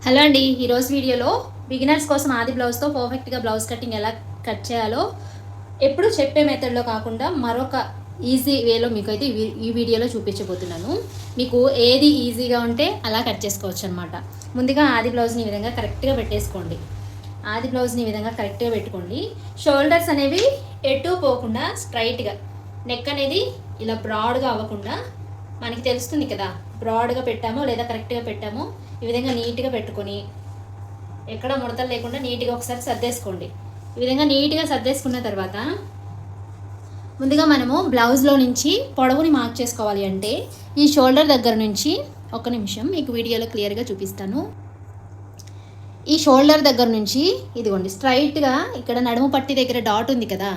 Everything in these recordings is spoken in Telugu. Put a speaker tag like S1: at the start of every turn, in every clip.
S1: హలో అండి, ఈరోజు వీడియోలో బిగినర్స్ కోసం ఆది బ్లౌజ్తో పర్ఫెక్ట్గా బ్లౌజ్ కటింగ్ ఎలా కట్ చేయాలో ఎప్పుడు చెప్పే మెథడ్లో కాకుండా మరొక ఈజీ వేలో మీకు అయితే ఈ వీడియోలో చూపించబోతున్నాను. మీకు ఏది ఈజీగా ఉంటే అలా కట్ చేసుకోవచ్చు అనమాట. ముందుగా ఆది బ్లౌజ్ని ఈ విధంగా కరెక్ట్గా పెట్టేసుకోండి. ఆది బ్లౌజ్ని ఈ విధంగా కరెక్ట్గా పెట్టుకోండి. షోల్డర్స్ అనేవి ఎటు పోకుండా స్ట్రైట్గా, నెక్ అనేది ఇలా బ్రాడ్గా అవ్వకుండా మనకి తెలుస్తుంది కదా, బ్రాడ్గా పెట్టామో లేదా కరెక్ట్గా పెట్టామో ఈ విధంగా నీట్గా పెట్టుకొని ఎక్కడ ముడతలు లేకుండా నీట్గా ఒకసారి సర్దేసుకోండి. ఈ విధంగా నీట్గా సర్దేసుకున్న తర్వాత ముందుగా మనము బ్లౌజ్లో నుంచి పొడవుని మార్క్ చేసుకోవాలి. అంటే ఈ షోల్డర్ దగ్గర నుంచి ఒక నిమిషం మీకు వీడియోలో క్లియర్గా చూపిస్తాను. ఈ షోల్డర్ దగ్గర నుంచి ఇదిగోండి స్ట్రైట్గా ఇక్కడ నడుము పట్టి దగ్గర డాట్ ఉంది కదా,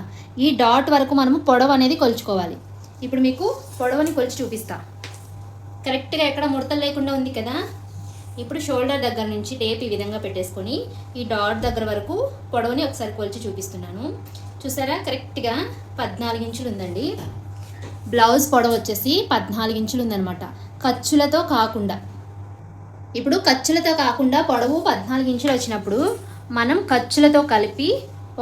S1: ఈ డాట్ వరకు మనము పొడవు అనేది కొలుచుకోవాలి. ఇప్పుడు మీకు పొడవుని కొలిచి చూపిస్తా. కరెక్ట్గా ఎక్కడ ముడతలు లేకుండా ఉంది కదా. ఇప్పుడు షోల్డర్ దగ్గర నుంచి టేప్ ఈ విధంగా పెట్టేసుకొని ఈ డాట్ దగ్గర వరకు పొడవుని ఒకసారి కొలిచి చూపిస్తున్నాను. చూసారా, కరెక్ట్గా 14 ఇంచులు ఉందండి. బ్లౌజ్ పొడవు వచ్చేసి 14 ఇంచులు ఉందనమాట, ఖర్చులతో కాకుండా. ఇప్పుడు ఖర్చులతో కాకుండా పొడవు 14 ఇంచులు వచ్చినప్పుడు మనం ఖర్చులతో కలిపి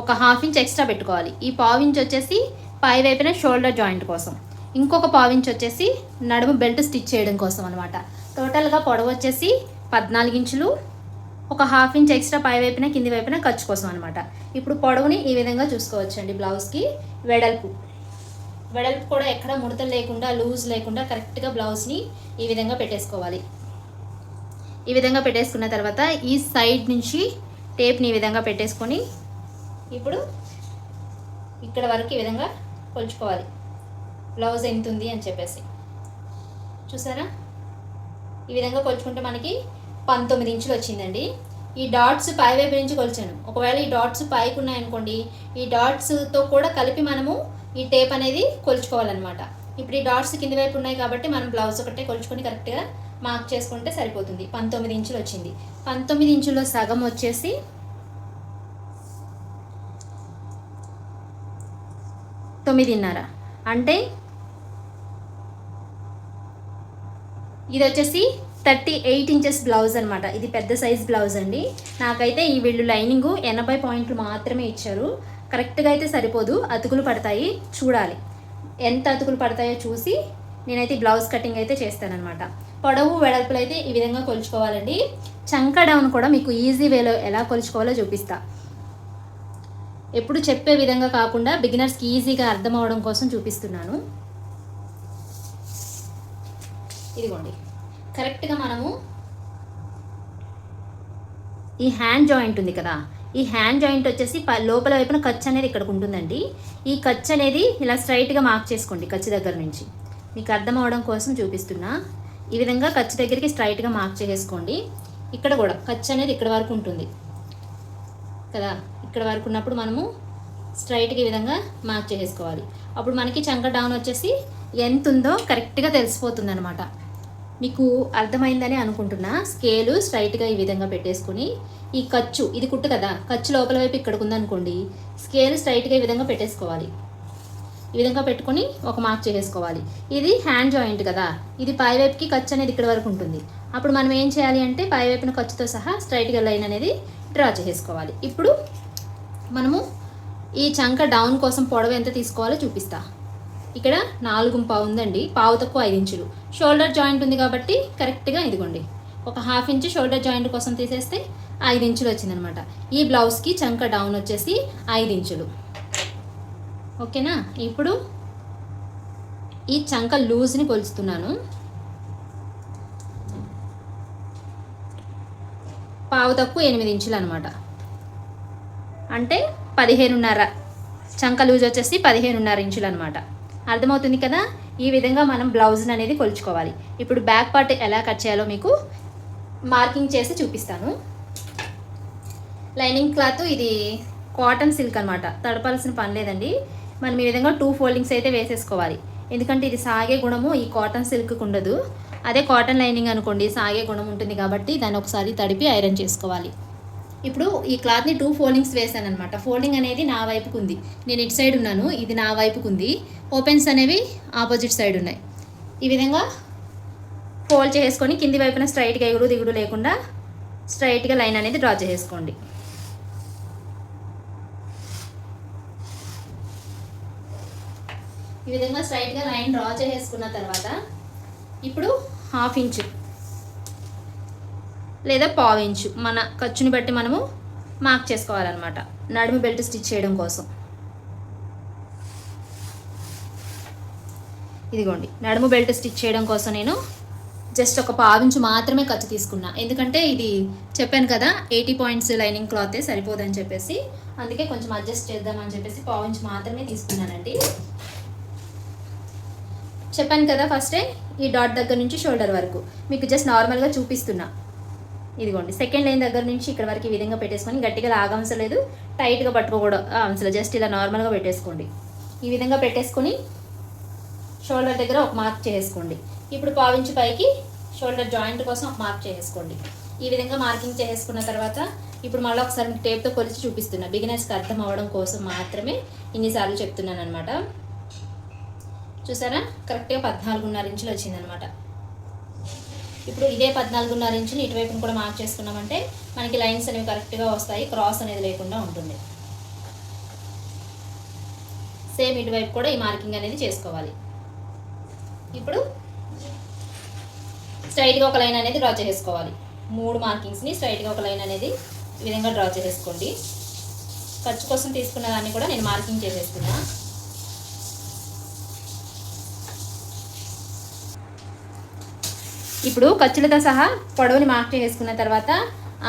S1: ఒక 1/2 ఇంచ్ ఎక్స్ట్రా పెట్టుకోవాలి. ఈ 1/4 ఇంచ్ వచ్చేసి పై వైపున షోల్డర్ జాయింట్ కోసం, ఇంకొక 1/4 ఇంచ్ వచ్చేసి నడుము బెల్ట్ స్టిచ్ చేయడం కోసం అనమాట. టోటల్గా పొడవు వచ్చేసి 14 ఇంచులు, ఒక 1/2 ఇంచ్ ఎక్స్ట్రా పై వైపున కింది వైపున ఖర్చు కోసం అనమాట. ఇప్పుడు పొడవుని ఈ విధంగా చూసుకోవచ్చండి. బ్లౌజ్కి వెడల్పు కూడా ఎక్కడ ముడతలు లేకుండా, లూజ్ లేకుండా కరెక్ట్గా బ్లౌజ్ని ఈ విధంగా పెట్టేసుకోవాలి. ఈ విధంగా పెట్టేసుకున్న తర్వాత ఈ సైడ్ నుంచి టేప్ని ఈ విధంగా పెట్టేసుకొని ఇప్పుడు ఇక్కడ వరకు ఈ విధంగా కొలుచుకోవాలి. బ్లౌజ్ ఎంత ఉంది అని చెప్పేసి చూసారా, ఈ విధంగా కొలుచుకుంటే మనకి 19 ఇంచులు వచ్చిందండి. ఈ డాట్స్ పై వైపు నుంచి కొలిచాను. ఒకవేళ ఈ డాట్స్ పైకి ఉన్నాయనుకోండి, ఈ డాట్స్తో కూడా కలిపి మనము ఈ టేప్ అనేది కొలుచుకోవాలన్నమాట. ఇప్పుడు ఈ డాట్స్ కింది వైపు ఉన్నాయి కాబట్టి మనం బ్లౌజ్ ఒకటే కొలుచుకొని కరెక్ట్గా మార్క్ చేసుకుంటే సరిపోతుంది. 19 ఇంచులు వచ్చింది. 19 ఇంచుల్లో సగం వచ్చేసి 9.5, అంటే ఇది వచ్చేసి 38 ఇంచెస్ బ్లౌజ్ అనమాట. ఇది పెద్ద సైజ్ బ్లౌజ్ అండి. నాకైతే ఈ వీళ్ళు లైనింగ్ 80 పాయింట్లు మాత్రమే ఇచ్చారు. కరెక్ట్గా అయితే సరిపోదు, అతుకులు పడతాయి. చూడాలి ఎంత అతుకులు పడతాయో చూసి నేనైతే బ్లౌజ్ కటింగ్ అయితే చేస్తానన్నమాట. పొడవు వెడల్పులు అయితే ఈ విధంగా కొలుచుకోవాలండి. చంక డౌన్ కూడా మీకు ఈజీ వేలో ఎలా కొలుచుకోవాలో చూపిస్తా. ఎప్పుడు చెప్పే విధంగా కాకుండా బిగినర్స్కి ఈజీగా అర్థం అవడం కోసం చూపిస్తున్నాను. ఇదిగోండి, కరెక్ట్గా మనము ఈ హ్యాండ్ జాయింట్ ఉంది కదా, ఈ హ్యాండ్ జాయింట్ వచ్చేసి లోపల వైపున ఖర్చు అనేది ఇక్కడికి ఉంటుందండి. ఈ ఖర్చు అనేది ఇలా స్ట్రైట్గా మార్క్ చేసుకోండి. ఖర్చు దగ్గర నుంచి మీకు అర్థం అవడం కోసం చూపిస్తున్నా. ఈ విధంగా ఖర్చు దగ్గరికి స్ట్రైట్గా మార్క్ చేసుకోండి. ఇక్కడ కూడా ఖర్చు అనేది ఇక్కడ వరకు ఉంటుంది కదా, ఇక్కడ వరకు ఉన్నప్పుడు మనము స్ట్రైట్గా ఈ విధంగా మార్క్ చేసుకోవాలి. అప్పుడు మనకి చంక డౌన్ వచ్చేసి ఎంత ఉందో కరెక్ట్గా తెలిసిపోతుంది అనమాట. మీకు అర్థమైందని అనుకుంటున్నా. స్కేలు స్ట్రైట్గా ఈ విధంగా పెట్టేసుకొని ఈ ఖర్చు, ఇది కుట్టు కదా, ఖర్చు లోపల వైపు ఇక్కడికి ఉందనుకోండి, స్కేల్ స్ట్రైట్గా ఈ విధంగా పెట్టేసుకోవాలి. ఈ విధంగా పెట్టుకొని ఒక మార్క్ చేసుకోవాలి. ఇది హ్యాండ్ జాయింట్ కదా, ఇది పై వైపుకి ఖర్చు అనేది ఇక్కడ వరకు ఉంటుంది. అప్పుడు మనం ఏం చేయాలి అంటే పై వైపున ఖర్చుతో సహా స్ట్రైట్గా లైన్ అనేది డ్రా చేసుకోవాలి. ఇప్పుడు మనము ఈ చంక డౌన్ కోసం పొడవు ఎంత తీసుకోవాలో చూపిస్తా. ఇక్కడ 4.5 ఉందండి, పావు తక్కువ 5 ఇంచులు. షోల్డర్ జాయింట్ ఉంది కాబట్టి కరెక్ట్గా ఇదిగోండి ఒక 1/2 ఇంచ్ షోల్డర్ జాయింట్ కోసం తీసేస్తే 5 ఇంచులు వచ్చిందనమాట. ఈ బ్లౌజ్కి చంక డౌన్ వచ్చేసి 5 ఇంచులు. ఓకేనా, ఇప్పుడు ఈ చంక లూజ్ని కొలుస్తున్నాను. పావు తక్కువ 8 ఇంచులు అనమాట, అంటే 15.5. చంక లూజ్ వచ్చేసి 15.5 ఇంచులు అనమాట. అర్థమవుతుంది కదా. ఈ విధంగా మనం బ్లౌజ్ని అనేది కొలుచుకోవాలి. ఇప్పుడు బ్యాక్ పార్ట్ ఎలా కట్ చేయాలో మీకు మార్కింగ్ చేసి చూపిస్తాను. లైనింగ్ క్లాత్ ఇది కాటన్ సిల్క్ అనమాట, తడపాల్సిన పని లేదండి. మనం ఈ విధంగా 2 ఫోల్డింగ్స్ అయితే వేసేసుకోవాలి. ఎందుకంటే ఇది సాగే గుణము ఈ కాటన్ సిల్క్కి ఉండదు. అదే కాటన్ లైనింగ్ అనుకోండి సాగే గుణం ఉంటుంది కాబట్టి దాన్ని ఒకసారి తడిపి ఐరన్ చేసుకోవాలి. ఇప్పుడు ఈ క్లాత్ని 2 ఫోల్డింగ్స్ వేసాను అనమాట. ఫోల్డింగ్ అనేది నా వైపుకు ఉంది, నేను ఇటు సైడ్ ఉన్నాను, ఇది నా వైపుకు ఉంది. ఓపెన్స్ అనేవి ఆపోజిట్ సైడ్ ఉన్నాయి. ఈ విధంగా ఫోల్డ్ చేసుకొని కింది వైపున స్ట్రైట్గా ఎగుడు దిగుడు లేకుండా స్ట్రైట్గా లైన్ అనేది డ్రా చేసుకోండి. ఈ విధంగా స్ట్రైట్గా లైన్ డ్రా చేసుకున్న తర్వాత ఇప్పుడు 1/2 ఇంచు లేదా 1/4 ఇంచు మన ఖర్చుని బట్టి మనము మార్క్ చేసుకోవాలన్నమాట నడుము బెల్ట్ స్టిచ్ చేయడం కోసం. ఇదిగోండి, నడుము బెల్ట్ స్టిచ్ చేయడం కోసం నేను జస్ట్ ఒక 1/4 ఇంచు మాత్రమే ఖర్చు తీసుకున్నా. ఎందుకంటే ఇది చెప్పాను కదా 80 పాయింట్స్ లైనింగ్ క్లాతే సరిపోదని చెప్పేసి, అందుకే కొంచెం అడ్జస్ట్ చేద్దామని చెప్పేసి 1/4 ఇంచు మాత్రమే తీసుకున్నానండి. చెప్పాను కదా ఫస్టే ఈ డాట్ దగ్గర నుంచి షోల్డర్ వరకు మీకు జస్ట్ నార్మల్గా చూపిస్తున్నా. ఇదిగోండి, సెకండ్ లైన్ దగ్గర నుంచి ఇక్కడ వరకు ఈ విధంగా పెట్టేసుకొని గట్టిగా లాగవసరం లేదు, టైట్గా పట్టుకోకూడదు అవసరం, జస్ట్ ఇలా నార్మల్గా పెట్టేసుకోండి. ఈ విధంగా పెట్టేసుకొని షోల్డర్ దగ్గర ఒక మార్క్ చేసుకోండి. ఇప్పుడు 1/4 ఇంచు పైకి షోల్డర్ జాయింట్ కోసం ఒక మార్క్ చేసుకోండి. ఈ విధంగా మార్కింగ్ చేసుకున్న తర్వాత ఇప్పుడు మళ్ళీ ఒకసారి మీకు టేప్తో కొలిచి చూపిస్తున్నా. బిగినర్స్కి అర్థం అవ్వడం కోసం మాత్రమే ఇన్నిసార్లు చెప్తున్నాను అనమాట. చూసారా, కరెక్ట్గా 14.5 ఇంచులు వచ్చిందనమాట. ఇప్పుడు ఇదే 14.5 ఇంచుని ఇటువైపును కూడా మార్క్ చేసుకున్నామంటే మనకి లైన్స్ అనేవి కరెక్ట్గా వస్తాయి, క్రాస్ అనేది లేకుండా ఉంటుంది. సేమ్ ఇటువైపు కూడా ఈ మార్కింగ్ అనేది చేసుకోవాలి. ఇప్పుడు స్ట్రైట్గా ఒక లైన్ అనేది డ్రా చేసుకోవాలి. 3 మార్కింగ్స్ని స్ట్రైట్గా ఒక లైన్ అనేది ఈ విధంగా డ్రా చేసుకోండి. ఖర్చు కోసం తీసుకున్న దాన్ని కూడా నేను మార్కింగ్ చేసేస్తున్నా. ఇప్పుడు ఖర్చులతో సహా పొడవుని మార్క్ చేసుకున్న తర్వాత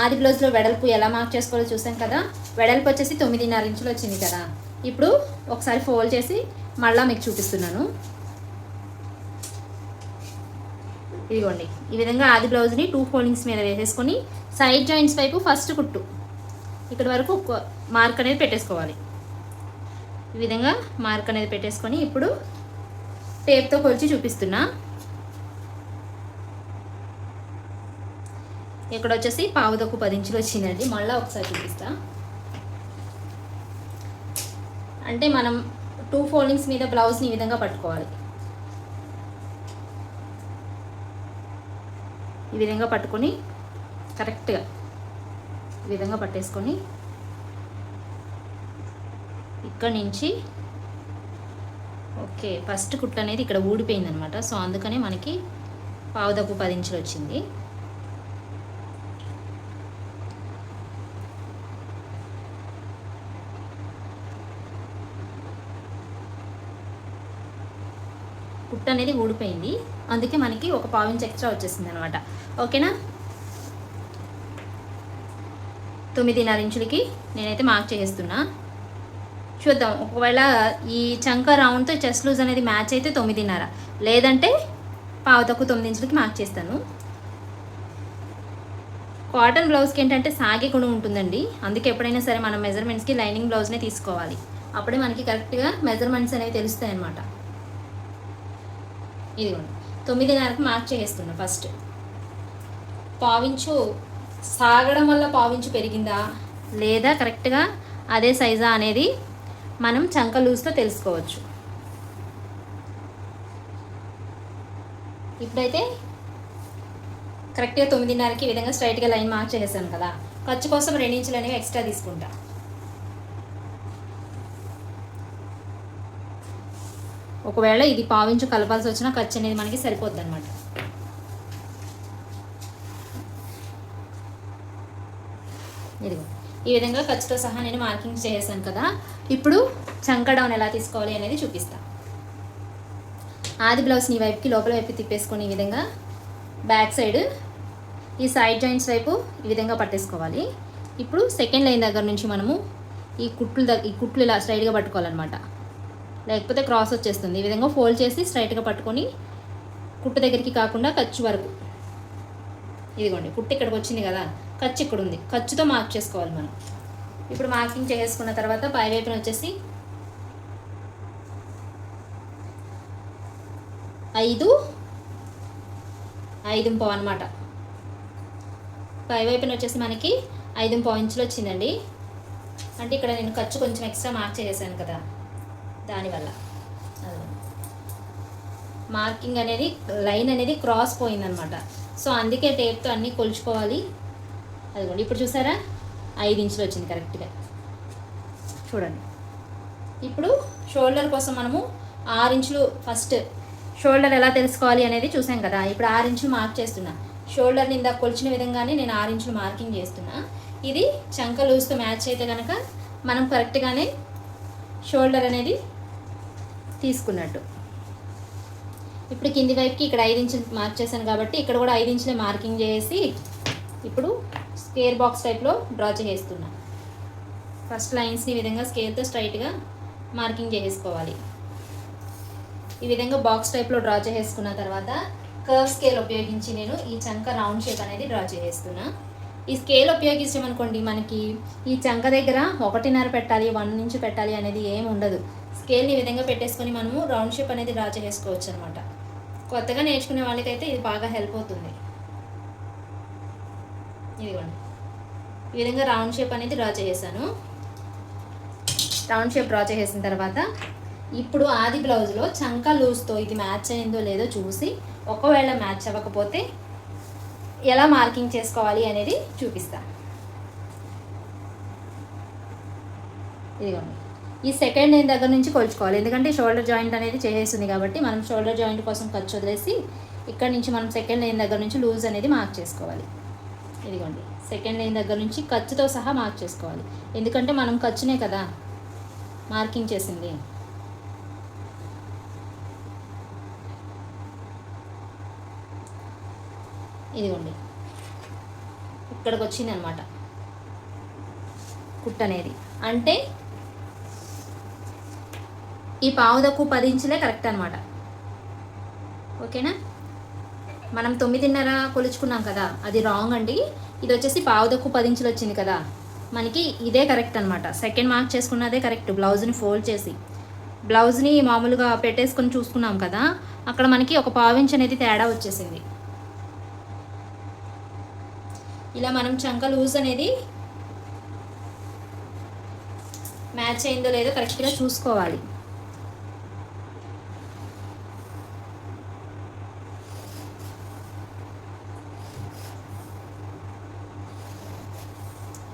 S1: ఆది బ్లౌజ్లో వెడల్పు ఎలా మార్క్ చేసుకోవాలో చూసాం కదా. వెడల్పు వచ్చేసి 9.5 ఇంచులు వచ్చింది కదా. ఇప్పుడు ఒకసారి ఫోల్డ్ చేసి మళ్ళీ మీకు చూపిస్తున్నాను. ఇదిగోండి, ఈ విధంగా ఆది బ్లౌజ్ని 2 ఫోల్డింగ్స్ మీద వేసేసుకొని సైడ్ జాయింట్స్ వైపు ఫస్ట్ కుట్టు ఇక్కడ వరకు మార్క్ అనేది పెట్టేసుకోవాలి. ఈ విధంగా మార్క్ అనేది పెట్టేసుకొని ఇప్పుడు టేప్తో కొలిచి చూపిస్తున్నా. ఇక్కడ వచ్చేసి 10 ఇంచులు వచ్చిందండి. మళ్ళీ ఒకసారి చూపిస్తా. అంటే మనం 2 ఫోల్డింగ్స్ మీద బ్లౌజ్ని ఈ విధంగా పట్టుకోవాలి. ఈ విధంగా పట్టుకొని కరెక్ట్గా ఈ విధంగా పట్టేసుకొని ఇక్కడ నుంచి ఓకే ఫస్ట్ కుట్టు అనేది ఇక్కడ ఊడిపోయింది అనమాట. సో అందుకనే మనకి 10 ఇంచులు వచ్చింది. కుట్టు అనేది ఊడిపోయింది, అందుకే మనకి ఒక 1/4 ఇంచు ఎక్స్ట్రా వచ్చేసింది అనమాట. ఓకేనా, 9.5 ఇంచులకి నేనైతే మార్క్ చేస్తున్నా. చూద్దాం, ఒకవేళ ఈ చంక రౌండ్తో చెస్ట్ లూజ్ అనేది మ్యాచ్ అయితే 9.5, లేదంటే 9 ఇంచులకి మార్క్ చేస్తాను. కాటన్ బ్లౌజ్కి ఏంటంటే సాగే గుణం ఉంటుందండి. అందుకే ఎప్పుడైనా సరే మనం మెజర్మెంట్స్కి లైనింగ్ బ్లౌజ్నే తీసుకోవాలి. అప్పుడే మనకి కరెక్ట్గా మెజర్మెంట్స్ అనేవి తెలుస్తాయి అన్నమాట. ఇదిగోండి, 9.5కి మార్క్ చేస్తున్నా. ఫస్ట్ 1/4 ఇంచు సాగడం వల్ల 1/4 ఇంచు పెరిగిందా లేదా కరెక్ట్గా అదే సైజా అనేది మనం చంక లూజ్తో తెలుసుకోవచ్చు. ఇప్పుడైతే కరెక్ట్గా 9.5కి ఈ విధంగా స్ట్రైట్గా లైన్ మార్క్ చేసాను కదా. ఖర్చు కోసం 2 ఇంచులు అనేవి ఎక్స్ట్రా తీసుకుంటా. ఒకవేళ ఇది 1/4 ఇంచు కలపాల్సి వచ్చినా ఖర్చు అనేది మనకి సరిపోద్ది అనమాట. ఇదిగో ఈ విధంగా ఖర్చుతో సహా నేను మార్కింగ్ చేసాను కదా. ఇప్పుడు చంక డౌన్ ఎలా తీసుకోవాలి అనేది చూపిస్తా. ఆది బ్లౌజ్ని ఈ వైపుకి లోపల వైపు తిప్పేసుకొని ఈ విధంగా బ్యాక్ సైడ్ ఈ సైడ్ జాయింట్స్ వైపు ఈ విధంగా పట్టేసుకోవాలి. ఇప్పుడు సెకండ్ లైన్ దగ్గర నుంచి మనము ఈ కుట్లు ఇలా స్ట్రైట్గా పట్టుకోవాలన్నమాట, లేకపోతే క్రాస్ వచ్చేస్తుంది. ఈ విధంగా ఫోల్డ్ చేసి స్ట్రైట్గా పట్టుకొని కుట్టు దగ్గరికి కాకుండా ఖర్చు వరకు, ఇదిగోండి కుట్టు ఇక్కడికి వచ్చింది కదా, ఖర్చు ఇక్కడ ఉంది, ఖర్చుతో మార్క్ చేసుకోవాలి మనం. ఇప్పుడు మార్కింగ్ చేసుకున్న తర్వాత పై వైపున వచ్చేసి 5.5 అనమాట. పై వైపున వచ్చేసి మనకి 5.5 ఇంచులు వచ్చిందండి. అంటే ఇక్కడ నేను ఖర్చు కొంచెం ఎక్స్ట్రా మార్క్ చేసాను కదా, దానివల్ల మార్కింగ్ అనేది లైన్ అనేది క్రాస్ పోయిందనమాట. సో అందుకే టేప్తో అన్నీ కొలుచుకోవాలి. అదిగోండి ఇప్పుడు చూసారా 5 ఇంచులు వచ్చింది కరెక్ట్గా. చూడండి ఇప్పుడు షోల్డర్ కోసం మనము 6 ఇంచులు ఫస్ట్ షోల్డర్ ఎలా తెలుసుకోవాలి అనేది చూసాం కదా. ఇప్పుడు 6 ఇంచులు మార్క్ చేస్తున్నా. షోల్డర్ని ఇందాక కొలిచిన విధంగానే నేను 6 ఇంచులు మార్కింగ్ చేస్తున్నా. ఇది చంక లూజ్తో మ్యాచ్ అయితే కనుక మనం కరెక్ట్గానే షోల్డర్ అనేది తీసుకున్నట్టు. ఇప్పుడు కింది వైపుకి ఇక్కడ 5 ఇంచులు మార్క్ చేశాను కాబట్టి ఇక్కడ కూడా 5 ఇంచులే మార్కింగ్ చేసి ఇప్పుడు స్క్వేర్ బాక్స్ టైప్లో డ్రా చేసేస్తున్నా. ఫస్ట్ లైన్స్ని ఈ విధంగా స్కేల్తో స్ట్రైట్గా మార్కింగ్ చేసేసుకోవాలి. ఈ విధంగా బాక్స్ టైప్లో డ్రా చేసేసుకున్న తర్వాత కర్వ్ స్కేల్ ఉపయోగించి నేను ఈ చంక రౌండ్ షేప్ అనేది డ్రా చేసేస్తున్నా. ఈ స్కేల్ ఉపయోగించామనుకోండి మనకి ఈ చంక దగ్గర 1.5 పెట్టాలి 1 ఇంచు పెట్టాలి అనేది ఏమి ఉండదు. స్కేల్ని ఈ విధంగా పెట్టేసుకొని మనము రౌండ్ షేప్ అనేది డ్రా చేసుకోవచ్చు అనమాట. కొత్తగా నేర్చుకునే వాళ్ళకైతే ఇది బాగా హెల్ప్ అవుతుంది. ఇదిగోండి ఈ విధంగా రౌండ్ షేప్ అనేది డ్రా చేసేసాను. రౌండ్ షేప్ డ్రా చేసేసిన తర్వాత ఇప్పుడు ఆది బ్లౌజ్లో చంక లూజ్తో ఇది మ్యాచ్ అయిందో లేదో చూసి ఒకవేళ మ్యాచ్ అవ్వకపోతే ఎలా మార్కింగ్ చేసుకోవాలి అనేది చూపిస్తా. ఇదిగోండి ఈ సెకండ్ లైన్ దగ్గర నుంచి కొలుచుకోవాలి. ఎందుకంటే షోల్డర్ జాయింట్ అనేది చేసేస్తుంది కాబట్టి మనం షోల్డర్ జాయింట్ కోసం ఖర్చు వదిలేసి ఇక్కడ నుంచి మనం సెకండ్ లైన్ దగ్గర నుంచి లూజ్ అనేది మార్క్ చేసుకోవాలి. ఇదిగోండి సెకండ్ లైన్ దగ్గర నుంచి ఖర్చుతో సహా మార్క్ చేసుకోవాలి. ఎందుకంటే మనం ఖర్చునే కదా మార్కింగ్ చేసింది. ఇదిగోండి ఇక్కడికి వచ్చింది అనమాట కుట్టు అనేది. అంటే ఈ పావు తక్కువ 10 ఇంచులే కరెక్ట్ అనమాట. ఓకేనా. మనం 9.5 కొలుచుకున్నాం కదా అది రాంగ్ అండి. ఇది వచ్చేసి పావు తక్కువ 10 ఇంచులు వచ్చింది కదా మనకి ఇదే కరెక్ట్ అనమాట. సెకండ్ మార్క్ చేసుకున్నదే కరెక్ట్. బ్లౌజ్ని ఫోల్డ్ చేసి బ్లౌజ్ని మామూలుగా పెట్టేసుకొని చూసుకున్నాం కదా అక్కడ మనకి ఒక పావు ఇంచ్ అనేది తేడా వచ్చేసింది. ఇలా మనం చంక లూజ్ అనేది మ్యాచ్ అయిందో లేదో కరెక్ట్గా చూసుకోవాలి.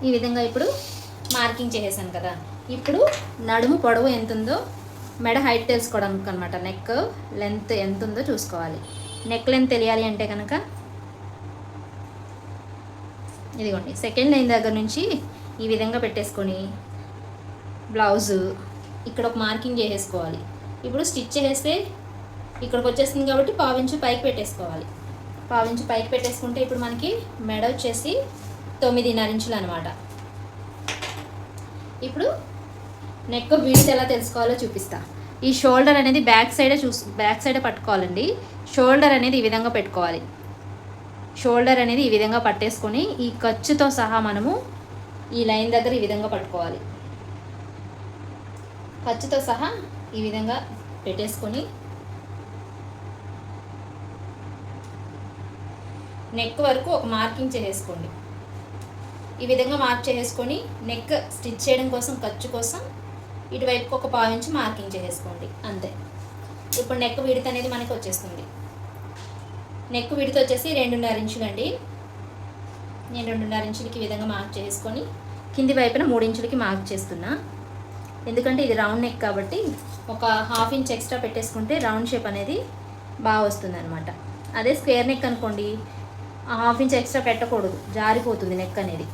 S1: ఈ విధంగా ఇప్పుడు మార్కింగ్ చేసేసాను కదా. ఇప్పుడు నడుము పొడవు ఎంత ఉందో మెడ హైట్ తెలుసుకోవడానికి అనమాట. నెక్ లెంత్ ఎంత ఉందో చూసుకోవాలి. నెక్ లెంత్ తెలియాలి అంటే కనుక ఇదిగోండి సెకండ్ లైన్ దగ్గర నుంచి ఈ విధంగా పెట్టేసుకొని బ్లౌజు ఇక్కడ ఒక మార్కింగ్ చేసేసుకోవాలి. ఇప్పుడు స్టిచ్ చేస్తే ఇక్కడికి వచ్చేస్తుంది కాబట్టి పావించు పైకి పెట్టేసుకోవాలి. పావించు పైకి పెట్టేసుకుంటే ఇప్పుడు మనకి మెడ వచ్చేసి 9.5 ఇంచులు అనమాట. ఇప్పుడు నెక్ విడ్త్ ఎలా తెలుసుకోవాలో చూపిస్తా. ఈ షోల్డర్ అనేది బ్యాక్ సైడే పట్టుకోవాలండి. షోల్డర్ అనేది ఈ విధంగా పెట్టుకోవాలి. షోల్డర్ అనేది ఈ విధంగా పట్టేసుకొని ఈ ఖర్చుతో సహా మనము ఈ లైన్ దగ్గర ఈ విధంగా పట్టుకోవాలి. ఖర్చుతో సహా ఈ విధంగా పెట్టేసుకొని నెక్ వరకు ఒక మార్కింగ్ చేసేసుకోండి. ఈ విధంగా మార్క్ చేసుకొని నెక్ స్టిచ్ చేయడం కోసం ఖర్చు కోసం ఇటువైపుకి ఒక పావు ఇంచు మార్కింగ్ చేసేసుకోండి అంతే. ఇప్పుడు నెక్ విడత అనేది మనకి వచ్చేస్తుంది. నెక్ విడత వచ్చేసి 2.5 ఇంచులు అండి. నేను 2.5 ఇంచులకి ఈ విధంగా మార్క్ చేసుకొని కింది వైపున 3 ఇంచులకి మార్క్ చేస్తున్నా. ఎందుకంటే ఇది రౌండ్ నెక్ కాబట్టి ఒక 1/2 ఇంచ్ ఎక్స్ట్రా పెట్టేసుకుంటే రౌండ్ షేప్ అనేది బాగా వస్తుంది అనమాట. అదే స్క్వేర్ నెక్ అనుకోండి 1/2 ఇంచ్ ఎక్స్ట్రా పెట్టకూడదు, జారిపోతుంది నెక్ అనేది.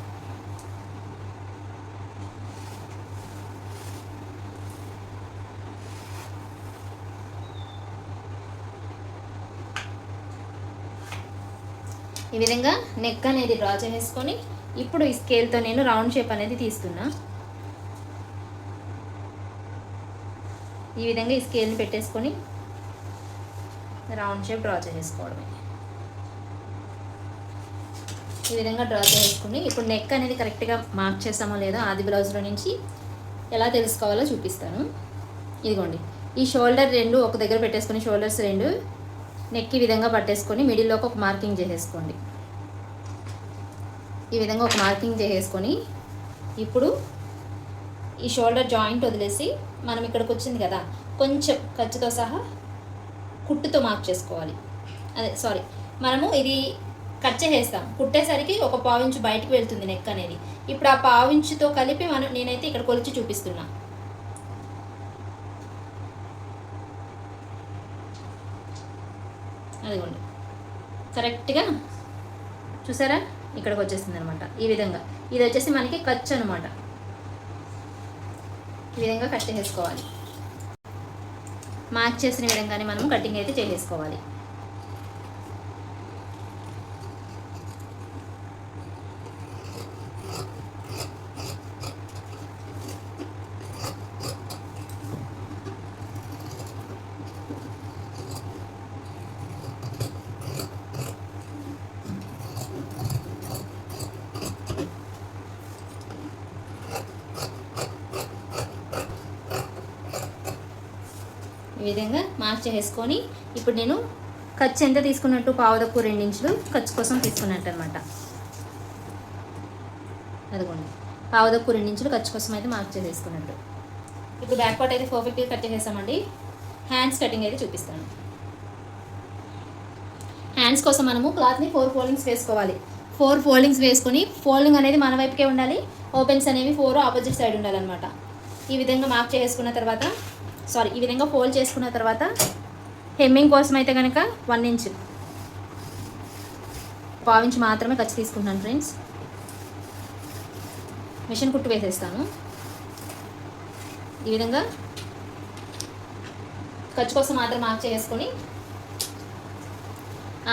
S1: ఈ విధంగా నెక్ అనేది డ్రా చేసుకొని ఇప్పుడు ఈ స్కేల్తో నేను రౌండ్ షేప్ అనేది తీస్తున్నా. ఈ విధంగా ఈ స్కేల్ని పెట్టేసుకొని రౌండ్ షేప్ డ్రా చేసుకోవడమే. ఈ విధంగా డ్రా చేసుకుని ఇప్పుడు నెక్ అనేది కరెక్ట్గా మార్క్ చేసామో లేదో ఆది బ్లౌజ్లో నుంచి ఎలా తెలుసుకోవాలో చూపిస్తాను. ఇదిగోండి ఈ షోల్డర్ 2 ఒక దగ్గర పెట్టేసుకొని షోల్డర్స్ 2 నెక్ ఈ విధంగా పట్టేసుకొని మిడిల్లోకి ఒక మార్కింగ్ చేసేసుకోండి. ఈ విధంగా ఒక మార్కింగ్ చేసేసుకొని ఇప్పుడు ఈ షోల్డర్ జాయింట్ వదిలేసి మనం ఇక్కడికి వచ్చింది కదా కొంచెం ఖర్చుతో సహా కుట్టుతో మార్క్ చేసుకోవాలి. మనము ఇది కట్ చేసేస్తాం. కుట్టేసరికి ఒక పావించు బయటకు వెళ్తుంది నెక్ అనేది. ఇప్పుడు ఆ పావించుతో కలిపి నేనైతే ఇక్కడ కొలిచి చూపిస్తున్నా. అదిగోండి, కరెక్ట్గా చూసారా, ఇక్కడికి వచ్చేసింది అనమాట. ఈ విధంగా ఇది వచ్చేసి మనకి ఖర్చు అనమాట. ఈ విధంగా కట్ చేసుకోవాలి. మార్క్ చేసిన విధంగానే మనం కటింగ్ అయితే చేసేసుకోవాలి. ఈ విధంగా మార్క్ చేసుకొని ఇప్పుడు నేను ఖర్చు ఎంత తీసుకున్నట్టు, పావుదక్కు 2 ఇంచులు ఖర్చు కోసం తీసుకున్నట్టు అనమాట. అదిగోండి, పావుదక్కు 2 ఇంచులు ఖర్చు కోసం అయితే మార్క్ చేసేసుకున్నట్టు. ఇప్పుడు బ్యాక్ పార్ట్ అయితే పర్ఫెక్ట్గా కట్ చేసేసామండి. హ్యాండ్స్ కటింగ్ అయితే చూపిస్తాను. హ్యాండ్స్ కోసం మనము క్లాత్ని 4 ఫోల్డింగ్స్ వేసుకోవాలి. 4 ఫోల్డింగ్స్ వేసుకొని, ఫోల్డింగ్ అనేది మన వైపుకే ఉండాలి, ఓపెన్స్ అనేవి 4 ఆపోజిట్ సైడ్ ఉండాలన్నమాట. ఈ విధంగా మార్క్ చేసుకున్న తర్వాత, ఈ విధంగా ఫోల్డ్ చేసుకున్న తర్వాత హెమ్మింగ్ కోసం అయితే కనుక 1 ఇంచ్, పావించి మాత్రమే ఖర్చు తీసుకుంటున్నాను ఫ్రెండ్స్. మిషన్ కుట్టు వేసేస్తాను. ఈ విధంగా ఖర్చు కోసం మాత్రం మార్క్ చేసుకొని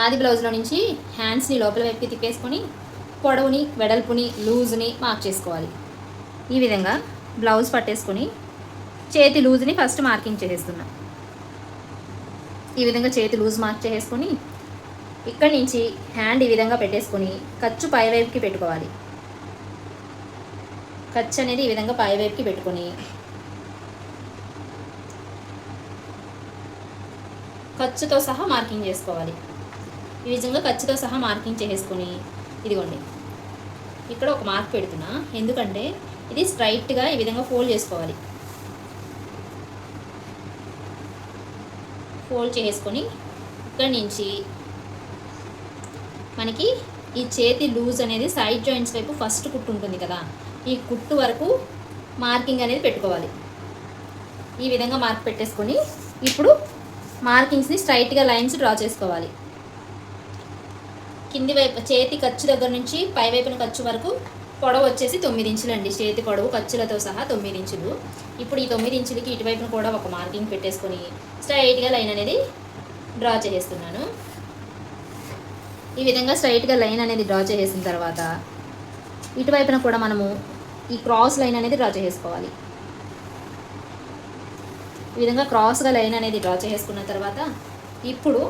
S1: ఆది బ్లౌజ్లో నుంచి హ్యాండ్స్ని లోపల వైపుకి తిప్పేసుకొని పొడవుని, వెడల్పుని, లూజ్ని మార్క్ చేసుకోవాలి. ఈ విధంగా బ్లౌజ్ పట్టేసుకొని చేతి లూజ్ని ఫస్ట్ మార్కింగ్ చేసేస్తున్నా. ఈ విధంగా చేతి లూజ్ మార్క్ చేసుకొని ఇక్కడి నుంచి హ్యాండ్ ఈ విధంగా పెట్టేసుకొని ఖర్చు పై వైపుకి పెట్టుకోవాలి. ఖర్చు అనేది ఈ విధంగా పై వైపుకి పెట్టుకొని ఖర్చుతో సహా మార్కింగ్ చేసుకోవాలి. ఈ విధంగా ఖర్చుతో సహా మార్కింగ్ చేసుకొని ఇదిగోండి ఇక్కడ ఒక మార్క్ పెడుతున్నా, ఎందుకంటే ఇది స్ట్రైట్గా ఈ విధంగా ఫోల్డ్ చేసుకోవాలి. ఫోల్డ్ చేసుకొని ఇక్కడి నుంచి మనకి ఈ చేతి లూజ్ అనేది సైడ్ జాయింట్స్ వైపు ఫస్ట్ కుట్టు ఉంటుంది కదా, ఈ కుట్టు వరకు మార్కింగ్ అనేది పెట్టుకోవాలి. ఈ విధంగా మార్క్ పెట్టేసుకొని ఇప్పుడు మార్కింగ్స్ని స్ట్రైట్గా లైన్స్ డ్రా చేసుకోవాలి. కింది వైపు చేతి ఖర్చు దగ్గర నుంచి పై వైపున ఖర్చు వరకు పొడవు వచ్చేసి 9 ఇంచులు అండి. చేతి పొడవు ఖర్చులతో సహా 9 ఇంచులు. ఇప్పుడు ఈ 9 ఇంచులకి ఇటువైపున కూడా ఒక మార్కింగ్ పెట్టేసుకొని స్ట్రైట్గా లైన్ అనేది డ్రా చేసేస్తున్నాను. ఈ విధంగా స్ట్రైట్గా లైన్ అనేది డ్రా చేసేసిన తర్వాత ఇటువైపున కూడా మనము ఈ క్రాస్ లైన్ అనేది డ్రా చేసుకోవాలి. ఈ విధంగా క్రాస్గా లైన్ అనేది డ్రా చేసుకున్న తర్వాత ఇప్పుడు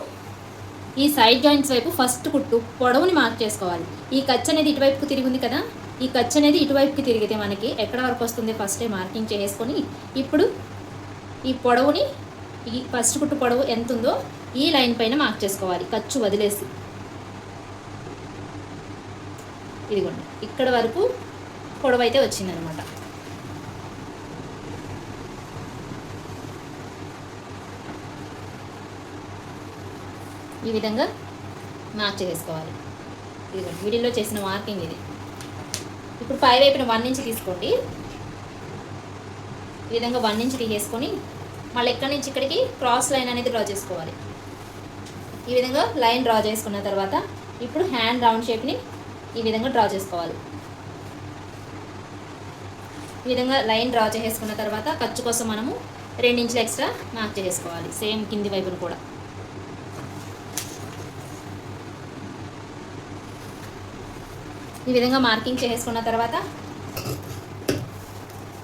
S1: ఈ సైడ్ జాయింట్స్ వైపు ఫస్ట్ కుట్టు పొడవుని మార్క్ చేసుకోవాలి. ఈ ఖర్చు అనేది ఇటువైపుకు తిరిగి ఉంది కదా, ఈ ఖర్చు అనేది ఇటువైపుకి తిరిగితే మనకి ఎక్కడ వరకు వస్తుంది ఫస్టే మార్కింగ్ చేసుకొని ఇప్పుడు ఈ పొడవుని, ఈ ఫస్ట్ కుట్టు పొడవు ఎంత ఉందో ఈ లైన్ పైన మార్క్ చేసుకోవాలి ఖర్చు వదిలేసి. ఇదిగోండి ఇక్కడ వరకు పొడవు అయితే వచ్చిందనమాట. ఈ విధంగా మార్క్ చేసుకోవాలి. ఇదిగోండి వీడియోలో చేసిన మార్కింగ్ ఇది. ఇప్పుడు పై వైపున 1 ఇంచ్ తీసుకోండి. ఈ విధంగా 1 ఇంచ్ తీసేసుకొని మళ్ళీ ఎక్కడి నుంచి ఇక్కడికి క్రాస్ లైన్ అనేది డ్రా చేసుకోవాలి. ఈ విధంగా లైన్ డ్రా చేసుకున్న తర్వాత ఇప్పుడు హ్యాండ్ రౌండ్ షేప్ని ఈ విధంగా డ్రా చేసుకోవాలి. ఈ విధంగా లైన్ డ్రా చేసుకున్న తర్వాత ఖర్చు కోసం మనము 2 ఇంచులు ఎక్స్ట్రా మార్క్ చేసుకోవాలి. సేమ్ కింది వైపున కూడా ఈ విధంగా మార్కింగ్ చేసుకున్న తర్వాత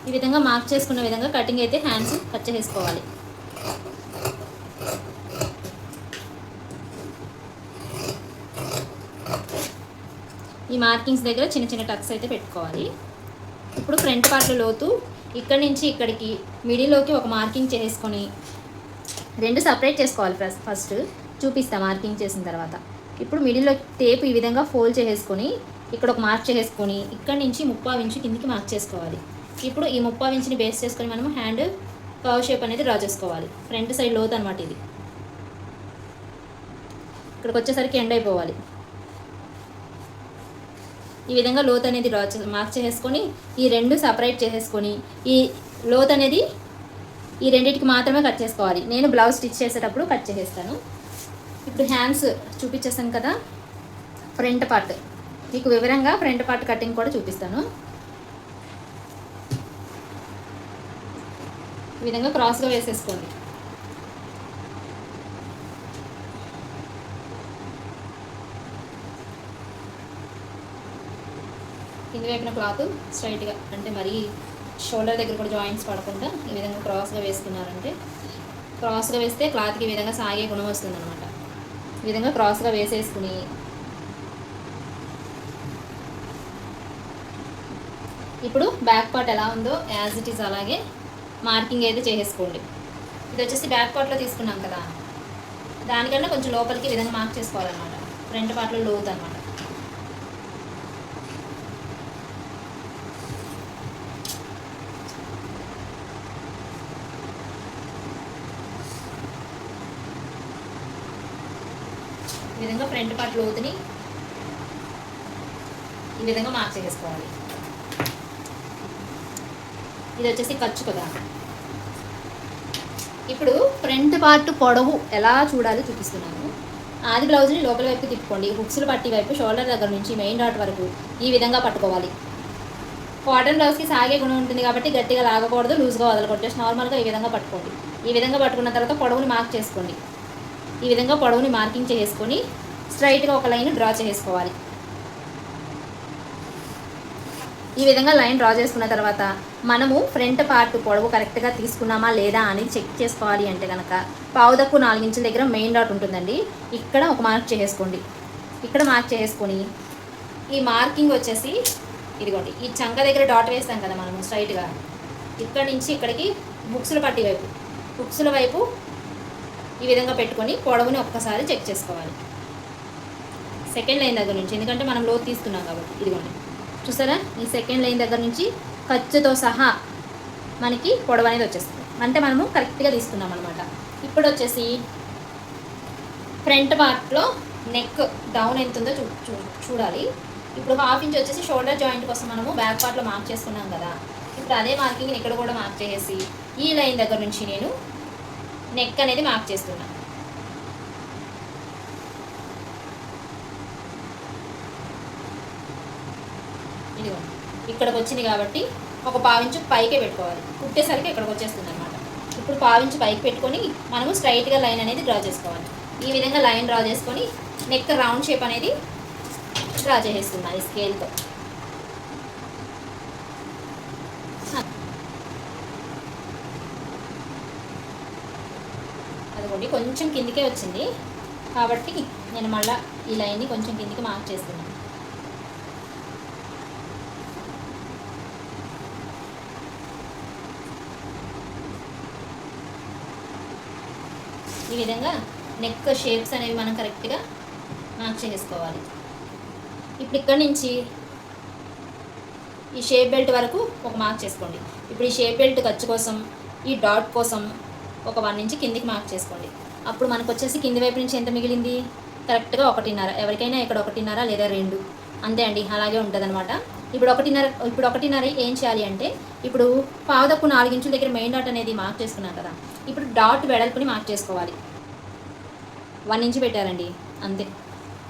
S1: ఈ విధంగా మార్క్ చేసుకున్న విధంగా కటింగ్ అయితే హ్యాండ్స్ కట్ చేసుకోవాలి. ఈ మార్కింగ్స్ దగ్గర చిన్న చిన్న టక్స్ అయితే పెట్టుకోవాలి. ఇప్పుడు ఫ్రంట్ పార్ట్లో లోతు ఇక్కడి నుంచి ఇక్కడికి మిడిల్లోకి ఒక మార్కింగ్ చేసుకొని 2 సపరేట్ చేసుకోవాలి. ఫస్ట్ చూపిస్తా మార్కింగ్ చేసిన తర్వాత. ఇప్పుడు మిడిల్లో టేప్ ఈ విధంగా ఫోల్డ్ చేసుకొని ఇక్కడ ఒక మార్క్ చేసుకొని ఇక్కడి నుంచి 30 ఇంచు కిందికి మార్క్ చేసుకోవాలి. ఇప్పుడు ఈ 30 ఇంచుని బేస్ చేసుకొని మనము హ్యాండ్ కర్వ్ షేప్ అనేది డ్రా చేసుకోవాలి. ఫ్రంట్ సైడ్ లోతు అనమాట ఇది. ఇక్కడికి వచ్చేసరికి ఎండ్ అయిపోవాలి. ఈ విధంగా లోత్ అనేది మార్క్ చేసేసుకొని ఈ రెండు సపరేట్ చేసేసుకొని ఈ లోత్ అనేది ఈ రెండింటికి మాత్రమే కట్ చేసుకోవాలి. నేను బ్లౌజ్ స్టిచ్ చేసేటప్పుడు కట్ చేసేస్తాను. ఇప్పుడు హ్యాండ్స్ చూపించేస్తాను కదా, ఫ్రంట్ పార్ట్ మీకు వివరంగా ఫ్రంట్ పార్ట్ కటింగ్ కూడా చూపిస్తాను. ఈ విధంగా క్రాస్గా వేసేసుకోండి. కింది వైపున క్లాత్ స్ట్రైట్గా, అంటే మరీ షోల్డర్ దగ్గర కూడా జాయింట్స్ పడకుండా ఈ విధంగా క్రాస్గా వేసుకున్నారంటే, క్రాస్గా వేస్తే క్లాత్కి ఈ విధంగా సాగే గుణం వస్తుంది అనమాట. ఈ విధంగా క్రాస్గా వేసేసుకుని ఇప్పుడు బ్యాక్ పార్ట్ ఎలా ఉందో యాజ్ ఇట్ ఈస్ అలాగే మార్కింగ్ అయితే చేసేసుకోండి. ఇది వచ్చేసి బ్యాక్ పార్ట్లో తీసుకున్నాం కదా, దానికన్నా కొంచెం లోపలికి ఈ విధంగా మార్క్ చేసుకోవాలన్నమాట. ఫ్రంట్ పార్ట్లో లోత్ అనమాట. ఈ విధంగా ఫ్రంట్ పార్ట్ లోతుని ఈ విధంగా మార్క్ చేసుకోవాలి. ఇది వచ్చేసి ఖర్చు కదా. ఇప్పుడు ఫ్రంట్ పార్ట్ పొడవు ఎలా చూడాలో చూపిస్తున్నాను. ఆది బ్లౌజ్ని లోపల వైపు తిప్పుకోండి. హుక్స్లు పట్టి వైపు షోల్డర్ దగ్గర నుంచి మెయిన్ డాట్ వరకు ఈ విధంగా పట్టుకోవాలి. కాటన్ బ్లౌజ్కి సాగే గుణం ఉంటుంది కాబట్టి గట్టిగా లాగకూడదు, లూజ్గా వదలకూడదు. నార్మల్గా ఈ విధంగా పట్టుకోండి. ఈ విధంగా పట్టుకున్న తర్వాత పొడవుని మార్క్ చేసుకోండి. ఈ విధంగా పొడవుని మార్కింగ్ చేసుకొని స్ట్రైట్గా ఒక లైన్ డ్రా చేసుకోవాలి. ఈ విధంగా లైన్ డ్రా చేసుకున్న తర్వాత మనము ఫ్రంట్ పార్ట్ పొడవు కరెక్ట్గా తీసుకున్నామా లేదా అని చెక్ చేసుకోవాలి అంటే కనుక పావుదక్కు 4 ఇంచుల దగ్గర మెయిన్ డాట్ ఉంటుందండి. ఇక్కడ ఒక మార్క్ చేసుకోండి. ఇక్కడ మార్క్ చేసుకొని ఈ మార్కింగ్ వచ్చేసి ఇదిగోండి, ఈ చంక దగ్గర డాట్ వేస్తాం కదా మనము స్ట్రైట్గా, ఇక్కడ నుంచి ఇక్కడికి బుక్స్ల పట్టి వైపు, బుక్స్ల వైపు ఈ విధంగా పెట్టుకొని పొడవుని ఒక్కసారి చెక్ చేసుకోవాలి. సెకండ్ లైన్ దగ్గర నుంచి, ఎందుకంటే మనం లోతు తీసుకున్నాం కాబట్టి. ఇదిగోండి చూసారా, ఈ సెకండ్ లైన్ దగ్గర నుంచి ఖర్చుతో సహా మనకి పొడవు అనేది వచ్చేస్తుంది. అంటే మనము కరెక్ట్గా తీసుకున్నాం అనమాట. ఇప్పుడు వచ్చేసి ఫ్రంట్ పార్ట్లో నెక్ డౌన్ ఎంత ఉందో చూడాలి. ఇప్పుడు 1/2 ఇంచ్ వచ్చేసి షోల్డర్ జాయింట్ కోసం మనము బ్యాక్ పార్ట్లో మార్క్ చేసుకున్నాం కదా. ఇప్పుడు అదే మార్కింగ్ ఇక్కడ కూడా మార్క్ చేసేసి ఈ లైన్ దగ్గర నుంచి నేను నెక్ అనేది మార్క్ చేస్తున్నాను. ఇదిగో ఇక్కడికి వచ్చింది కాబట్టి ఒక 1/2 ఇంచు పైకే పెట్టుకోవాలి. కుట్టేసరికి ఇక్కడికి వచ్చేస్తుంది అనమాట. ఇప్పుడు 1/2 ఇంచు పైకి పెట్టుకొని మనము స్ట్రైట్గా లైన్ అనేది డ్రా చేసుకోవాలి. ఈ విధంగా లైన్ డ్రా చేసుకొని నెక్ రౌండ్ షేప్ అనేది డ్రా చేసేస్తున్నాను స్కేల్తో. అదిగోండి కొంచెం కిందికే వచ్చింది కాబట్టి నేను మళ్ళీ ఈ లైన్ని కొంచెం కిందికి మార్క్ చేస్తున్నాను. ఈ విధంగా నెక్ షేప్స్ అనేవి మనం కరెక్ట్గా మార్క్ చేసుకోవాలి. ఇప్పుడు ఇక్కడ నుంచి ఈ షేప్ బెల్ట్ వరకు ఒక మార్క్ చేసుకోండి. ఇప్పుడు ఈ షేప్ బెల్ట్ ఖర్చు కోసం ఈ డాట్ కోసం ఒక 1 ఇంచ్ కిందికి మార్క్ చేసుకోండి. అప్పుడు మనకు వచ్చేసి కింది వైపు నుంచి ఎంత మిగిలింది, కరెక్ట్గా 1.5. ఎవరికైనా ఇక్కడ 1.5 లేదా 2 అంతే అండి, అలాగే ఉంటుంది అనమాట. ఇప్పుడు 1.5 ఏం చేయాలి అంటే, ఇప్పుడు పావుదక్కు 4 ఇంచుల దగ్గర మెయిన్ డాట్ అనేది మార్క్ చేసుకున్నాం కదా. ఇప్పుడు డాట్ వెడల్పుని మార్క్ చేసుకోవాలి. 1 ఇంచ్ పెట్టారండి అంతే,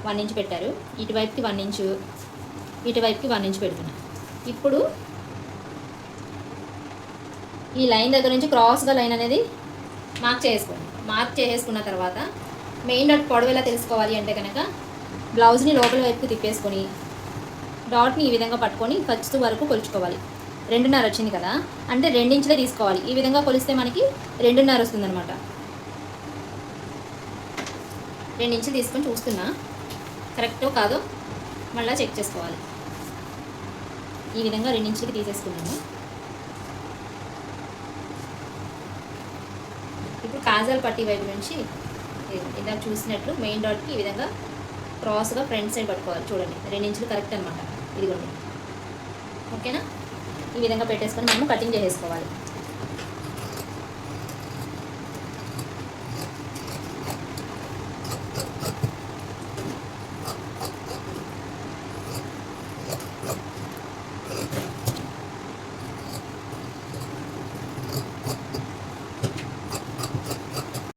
S1: 1 ఇంచ్ పెట్టారు. ఇటువైపుకి 1 ఇంచు, ఇటువైపుకి 1 ఇంచ్ పెడుతున్నా. ఇప్పుడు ఈ లైన్ దగ్గర నుంచి క్రాస్గా లైన్ అనేది మార్క్ చేసుకోండి. మార్క్ చేసుకున్న తర్వాత మెయిన్ డాట్ పొడవు ఎలా తెలుసుకోవాలి అంటే కనుక బ్లౌజ్ని లోపల వైపుకి తిప్పేసుకొని డాట్ని ఈ విధంగా పట్టుకొని ఖర్చు వరకు కొలుచుకోవాలి. 2.5 వచ్చింది కదా, అంటే 2 ఇంచులే తీసుకోవాలి. ఈ విధంగా కొలిస్తే మనకి 2.5 వస్తుంది అనమాట. 2 ఇంచులు తీసుకొని చూస్తున్నా కరెక్టో కాదో మళ్ళీ చెక్ చేసుకోవాలి. ఈ విధంగా 2 ఇంచులకి తీసేసుకున్నాము. ఇప్పుడు కాజల్ పట్టీ వైపు నుంచి ఇందాక చూసినట్లు మెయిన్ డాట్కి ఈ విధంగా క్రాస్గా ఫ్రంట్ సైడ్ పట్టుకోవాలి. చూడండి 2 ఇంచులు కరెక్ట్ అనమాట. ఇదిగోండి, ఓకేనా? ఈ విధంగా పెట్టేసుకొని మనము కటింగ్ చేసేసుకోవాలి.